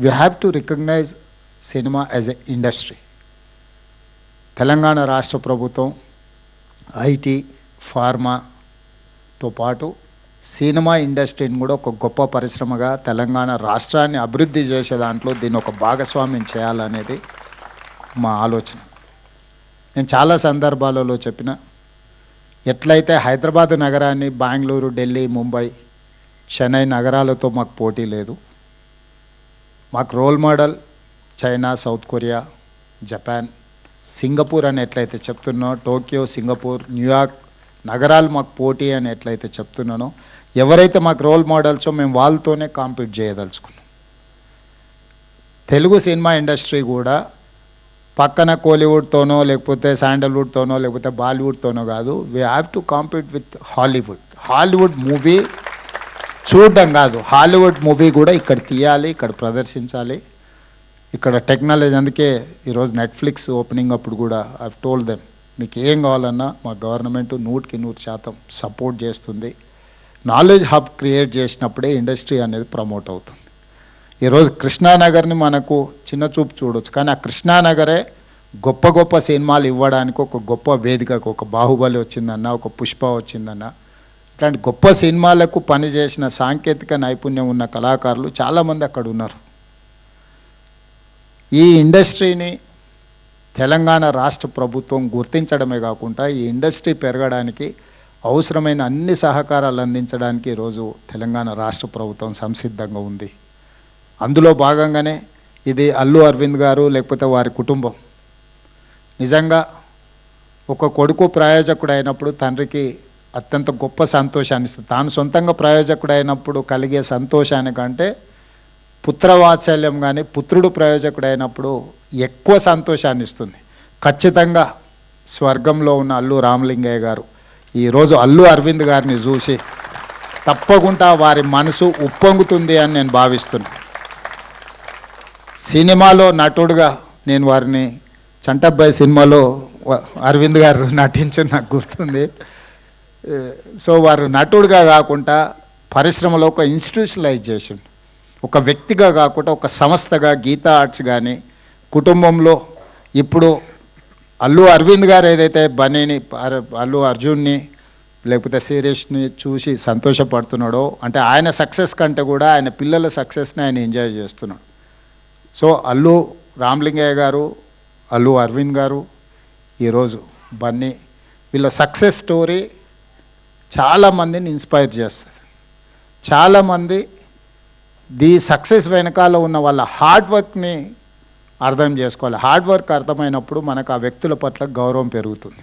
we have to recognize cinema as an industry. Telangana రాష్ట్ర ప్రభుత్వం IT ఫార్మాతో పాటు సినిమా ఇండస్ట్రీని కూడా ఒక గొప్ప పరిశ్రమగా తెలంగాణ రాష్ట్రాన్ని అభివృద్ధి చేసే దాంట్లో దీన్ని ఒక భాగస్వామ్యం చేయాలనేది మా ఆలోచన. నేను చాలా సందర్భాలలో చెప్పిన, ఎట్లయితే హైదరాబాద్ నగరాన్ని బెంగళూరు, ఢిల్లీ, ముంబై, చెన్నై నగరాలతో మాకు పోటీ లేదు. మాకు role model China, South Korea, Japan, Singapore అని ఎట్లయితే చెప్తున్నా, టోక్యో, సింగపూర్, న్యూయార్క్ నగరాలు మాకు పోటీ అని ఎట్లయితే చెప్తున్నానో, ఎవరైతే మాకు రోల్ మోడల్సో మేము వాళ్ళతోనే కాంపీట్ చేయదలుచుకున్నాం. తెలుగు సినిమా ఇండస్ట్రీ కూడా పక్కన కోలీవుడ్తోనో లేకపోతే శాండల్వుడ్తోనో లేకపోతే బాలీవుడ్తోనో కాదు, we have to compete with Hollywood. Hollywood movie చూడడం కాదు, హాలీవుడ్ మూవీ కూడా ఇక్కడ తీయాలి, ఇక్కడ ప్రదర్శించాలి. ఇక్కడ టెక్నాలజీ, అందుకే ఈరోజు నెట్ఫ్లిక్స్ ఓపెనింగ్ అప్పుడు కూడా ఐ టోల్డ్ దెమ్, మీకు ఏం కావాలన్నా మా గవర్నమెంట్ 100% సపోర్ట్ చేస్తుంది. నాలెడ్జ్ హబ్ క్రియేట్ చేసినప్పుడే ఇండస్ట్రీ అనేది ప్రమోట్ అవుతుంది. ఈరోజు కృష్ణానగర్ని మనకు చిన్న చూపు చూడవచ్చు, కానీ ఆ కృష్ణానగరే గొప్ప గొప్ప సినిమాలు ఇవ్వడానికి ఒక గొప్ప వేదికకు, ఒక బాహుబలి వచ్చిందన్న, ఒక పుష్ప వచ్చిందన్న, ఇట్లాంటి గొప్ప సినిమాలకు పనిచేసిన సాంకేతిక నైపుణ్యం ఉన్న కళాకారులు చాలామంది అక్కడ ఉన్నారు. ఈ ఇండస్ట్రీని తెలంగాణ రాష్ట్ర ప్రభుత్వం గుర్తించడమే కాకుండా ఈ ఇండస్ట్రీ పెరగడానికి అవసరమైన అన్ని సహకారాలు అందించడానికి ఈరోజు తెలంగాణ రాష్ట్ర ప్రభుత్వం సంసిద్ధంగా ఉంది. అందులో భాగంగానే ఇది అల్లు అరవింద్ గారు లేకపోతే వారి కుటుంబం నిజంగా ఒక కొడుకు ప్రయోజకుడు అయినప్పుడు తండ్రికి అత్యంత గొప్ప సంతోషాన్ని ఇస్తుంది. తాను సొంతంగా ప్రయోజకుడు అయినప్పుడు కలిగే సంతోషానికంటే పుత్రవాత్సల్యం కానీ పుత్రుడు ప్రయోజకుడు అయినప్పుడు ఎక్కువ సంతోషాన్ని ఇస్తుంది. ఖచ్చితంగా స్వర్గంలో ఉన్న అల్లు రామలింగయ్య గారు ఈరోజు అల్లు అరవింద్ గారిని చూసి తప్పకుండా వారి మనసు ఉప్పొంగుతుంది అని నేను భావిస్తున్నాను. సినిమాలో నటుడుగా నేను వారిని చంటబ్బాయి సినిమాలో అరవింద్ గారు నటించి నాకు గుర్తుంది. సో వారు నటుడుగా కాకుండా పరిశ్రమలో ఒక ఇన్స్టిట్యూషనలైజేషన్, ఒక వ్యక్తిగా కాకుండా ఒక సంస్థగా గీతా ఆర్ట్స్ కానీ కుటుంబంలో ఇప్పుడు అల్లు అరవింద్ గారు ఏదైతే బన్నీని, అల్లు అర్జున్ని లేకపోతే శిరీష్ని చూసి సంతోషపడుతున్నాడో, అంటే ఆయన సక్సెస్ కంటే కూడా ఆయన పిల్లల సక్సెస్ని ఆయన ఎంజాయ్ చేస్తున్నాడు. సో అల్లు రామలింగయ్య గారు, అల్లు అరవింద్ గారు, ఈరోజు బన్నీ, వీళ్ళ సక్సెస్ స్టోరీ చాలామందిని ఇన్స్పైర్ చేస్తుంది. చాలామంది ది సక్సెస్ వెనకాల ఉన్న వాళ్ళ హార్డ్ వర్క్ని అర్థం చేసుకోవాలి. హార్డ్ వర్క్ అర్థమైనప్పుడు మనకు ఆ వ్యక్తుల పట్ల గౌరవం పెరుగుతుంది.